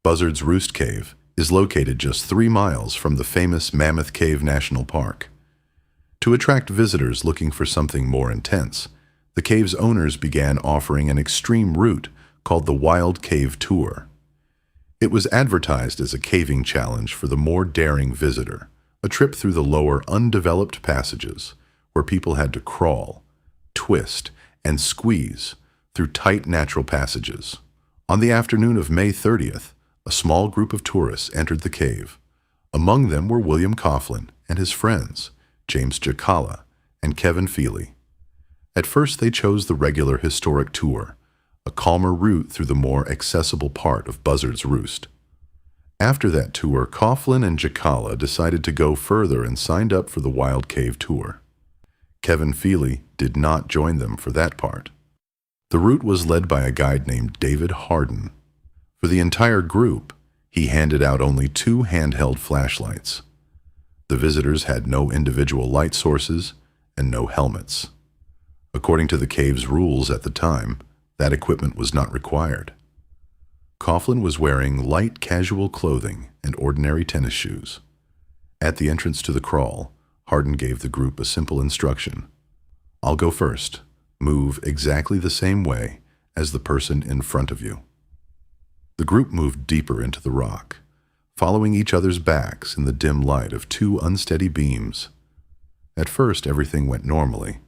Buzzards Roost Cave is located just 3 miles from the famous Mammoth Cave National Park. To attract visitors looking for something more intense, the cave's owners began offering an extreme route called the Wild Cave Tour. It was advertised as a caving challenge for the more daring visitor, a trip through the lower, undeveloped passages where people had to crawl, twist, and squeeze through tight natural passages. On the afternoon of May 30th, a small group of tourists entered the cave. Among them were William Coughlin and his friends, James Jacala and Kevin Feely. At first they chose the regular historic tour, a calmer route through the more accessible part of Buzzards Roost. After that tour, Coughlin and Jacala decided to go further and signed up for the Wild Cave Tour. Kevin Feely did not join them for that part. The route was led by a guide named David Harden. For the entire group, he handed out only 2 handheld flashlights. The visitors had no individual light sources and no helmets. According to the cave's rules at the time, that equipment was not required. Coughlin was wearing light casual clothing and ordinary tennis shoes. At the entrance to the crawl, Harden gave the group a simple instruction. "I'll go first. Move exactly the same way as the person in front of you." The group moved deeper into the rock, following each other's backs in the dim light of 2 unsteady beams. At first, everything went normally.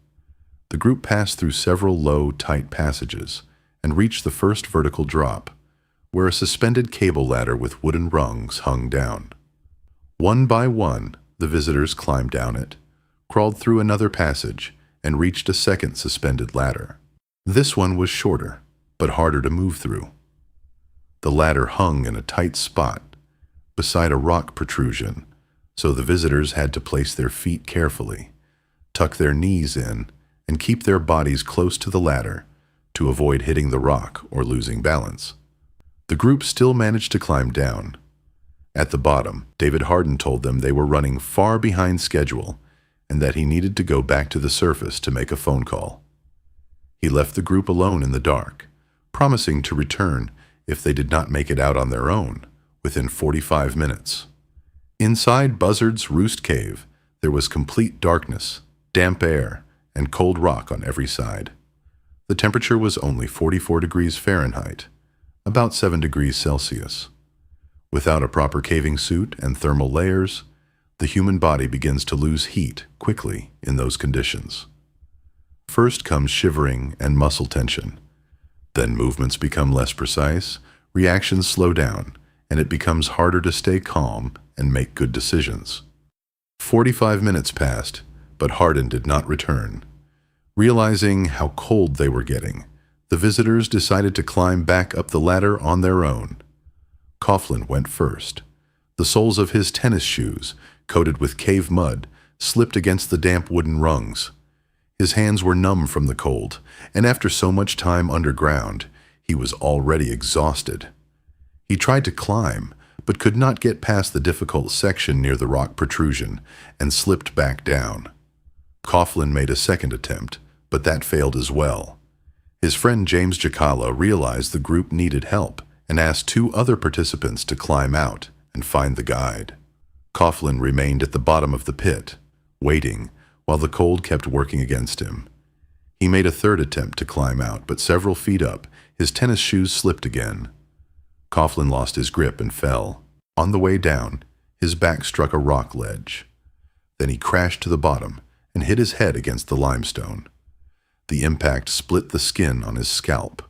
The group passed through several low, tight passages and reached the first vertical drop, where a suspended cable ladder with wooden rungs hung down. One by one, the visitors climbed down it, crawled through another passage, and reached a second suspended ladder. This one was shorter, but harder to move through. The ladder hung in a tight spot beside a rock protrusion, so the visitors had to place their feet carefully, tuck their knees in, and keep their bodies close to the ladder to avoid hitting the rock or losing balance. The group still managed to climb down. At the bottom, David Harden told them they were running far behind schedule and that he needed to go back to the surface to make a phone call. He left the group alone in the dark, promising to return if they did not make it out on their own within 45 minutes. Inside Buzzards Roost Cave, there was complete darkness, damp air, and cold rock on every side. The temperature was only 44 degrees Fahrenheit, about 7 degrees Celsius. Without a proper caving suit and thermal layers, the human body begins to lose heat quickly in those conditions. First comes shivering and muscle tension. Then movements become less precise, reactions slow down, and it becomes harder to stay calm and make good decisions. 45 minutes passed, but Harden did not return. Realizing how cold they were getting, the visitors decided to climb back up the ladder on their own. Coughlin went first. The soles of his tennis shoes, coated with cave mud, slipped against the damp wooden rungs. His hands were numb from the cold, and after so much time underground, he was already exhausted. He tried to climb, but could not get past the difficult section near the rock protrusion and slipped back down. Coughlin made a second attempt, but that failed as well. His friend James Jacala realized the group needed help and asked 2 other participants to climb out and find the guide. Coughlin remained at the bottom of the pit, waiting while the cold kept working against him. He made a third attempt to climb out, but several feet up, his tennis shoes slipped again. Coughlin lost his grip and fell. On the way down, his back struck a rock ledge. Then he crashed to the bottom and hit his head against the limestone. The impact split the skin on his scalp,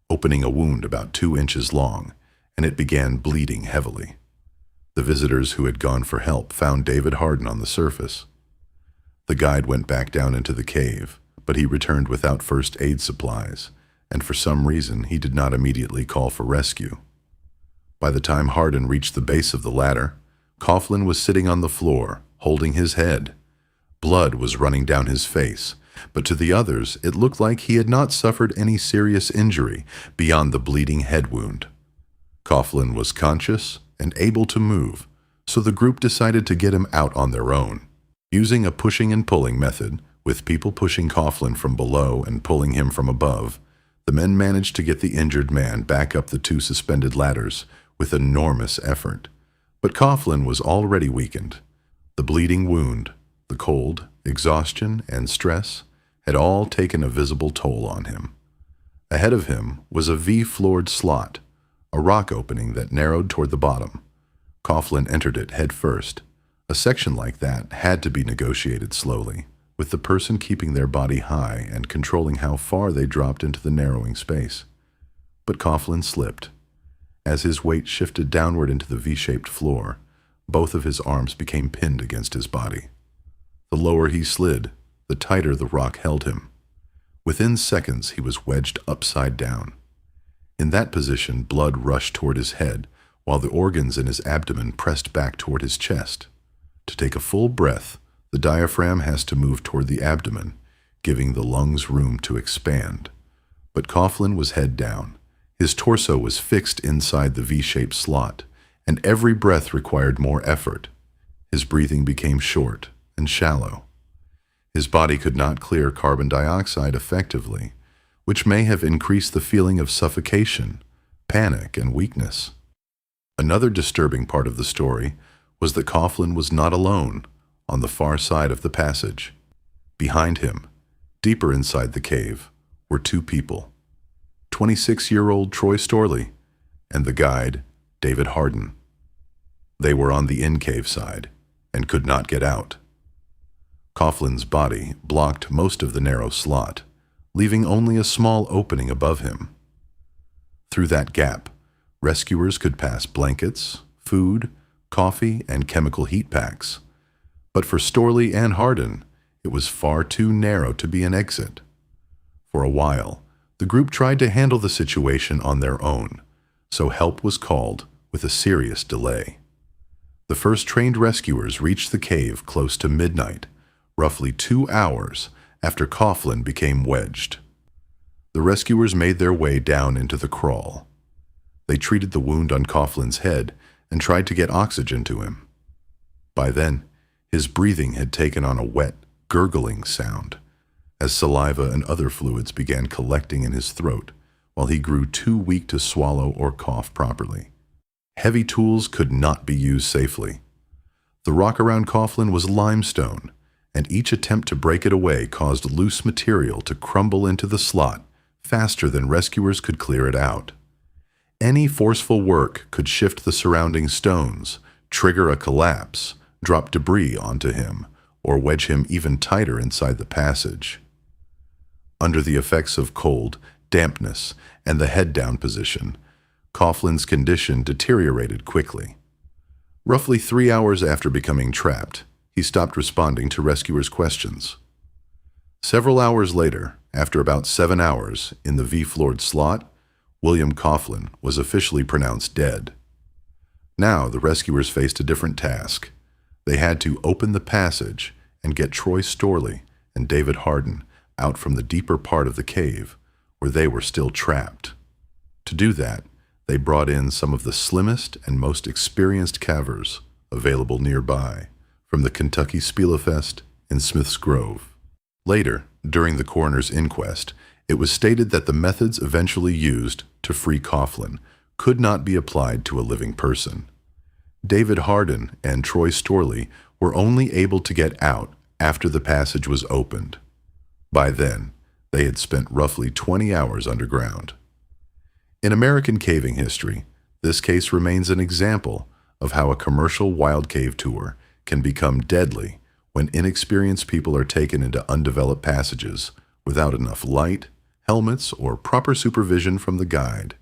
opening a wound about 2 inches long, and it began bleeding heavily. The visitors who had gone for help found David Harden on the surface. The guide went back down into the cave, but he returned without first aid supplies, and for some reason he did not immediately call for rescue. By the time Harden reached the base of the ladder, Coughlin was sitting on the floor, holding his head. Blood was running down his face, but to the others it looked like he had not suffered any serious injury beyond the bleeding head wound. Coughlin was conscious and able to move, so the group decided to get him out on their own. Using a pushing and pulling method, with people pushing Coughlin from below and pulling him from above, the men managed to get the injured man back up the 2 suspended ladders with enormous effort. But Coughlin was already weakened. The bleeding wound, the cold, exhaustion, and stress had all taken a visible toll on him. Ahead of him was a V-floored slot, a rock opening that narrowed toward the bottom. Coughlin entered it head first. A section like that had to be negotiated slowly, with the person keeping their body high and controlling how far they dropped into the narrowing space. But Coughlin slipped. As his weight shifted downward into the V-shaped floor, both of his arms became pinned against his body. The lower he slid, the tighter the rock held him. Within seconds, he was wedged upside down. In that position, blood rushed toward his head, while the organs in his abdomen pressed back toward his chest. To take a full breath, the diaphragm has to move toward the abdomen, giving the lungs room to expand. But Coughlin was head down. His torso was fixed inside the V-shaped slot, and every breath required more effort. His breathing became short and shallow. His body could not clear carbon dioxide effectively, which may have increased the feeling of suffocation, panic, and weakness. Another disturbing part of the story was that Coughlin was not alone on the far side of the passage. Behind him, deeper inside the cave, were two people, 26-year-old Troy Storley and the guide, David Hardin. They were on the in-cave side and could not get out. Coughlin's body blocked most of the narrow slot, leaving only a small opening above him. Through that gap, rescuers could pass blankets, food, coffee, and chemical heat packs. But for Storley and Hardin, it was far too narrow to be an exit. For a while, the group tried to handle the situation on their own, so help was called with a serious delay. The first trained rescuers reached the cave close to midnight, roughly 2 hours after Coughlin became wedged. The rescuers made their way down into the crawl. They treated the wound on Coughlin's head and tried to get oxygen to him. By then, his breathing had taken on a wet, gurgling sound, as saliva and other fluids began collecting in his throat while he grew too weak to swallow or cough properly. Heavy tools could not be used safely. The rock around Coughlin was limestone, and each attempt to break it away caused loose material to crumble into the slot faster than rescuers could clear it out. Any forceful work could shift the surrounding stones, trigger a collapse, drop debris onto him, or wedge him even tighter inside the passage. Under the effects of cold, dampness, and the head-down position, Coughlin's condition deteriorated quickly. Roughly 3 hours after becoming trapped, he stopped responding to rescuers' questions. Several hours later, after about 7 hours in the V-floored slot, William Coughlin was officially pronounced dead. Now the rescuers faced a different task. They had to open the passage and get Troy Storley and David Hardin out from the deeper part of the cave, where they were still trapped. To do that, they brought in some of the slimmest and most experienced cavers available nearby, from the Kentucky Spielfest in Smith's Grove. Later, during the coroner's inquest, it was stated that the methods eventually used to free Coughlin could not be applied to a living person. David Hardin and Troy Storley were only able to get out after the passage was opened. By then, they had spent roughly 20 hours underground. In American caving history, this case remains an example of how a commercial wild cave tour can become deadly when inexperienced people are taken into undeveloped passages without enough light, helmets, or proper supervision from the guide.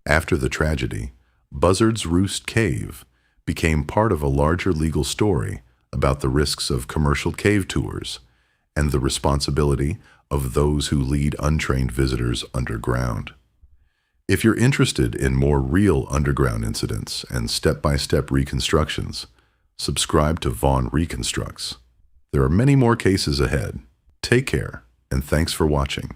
After the tragedy, Buzzards Roost Cave became part of a larger legal story about the risks of commercial cave tours and the responsibility of those who lead untrained visitors underground. If you're interested in more real underground incidents and step-by-step reconstructions, subscribe to Vaughn Reconstructs. There are many more cases ahead. Take care, and thanks for watching.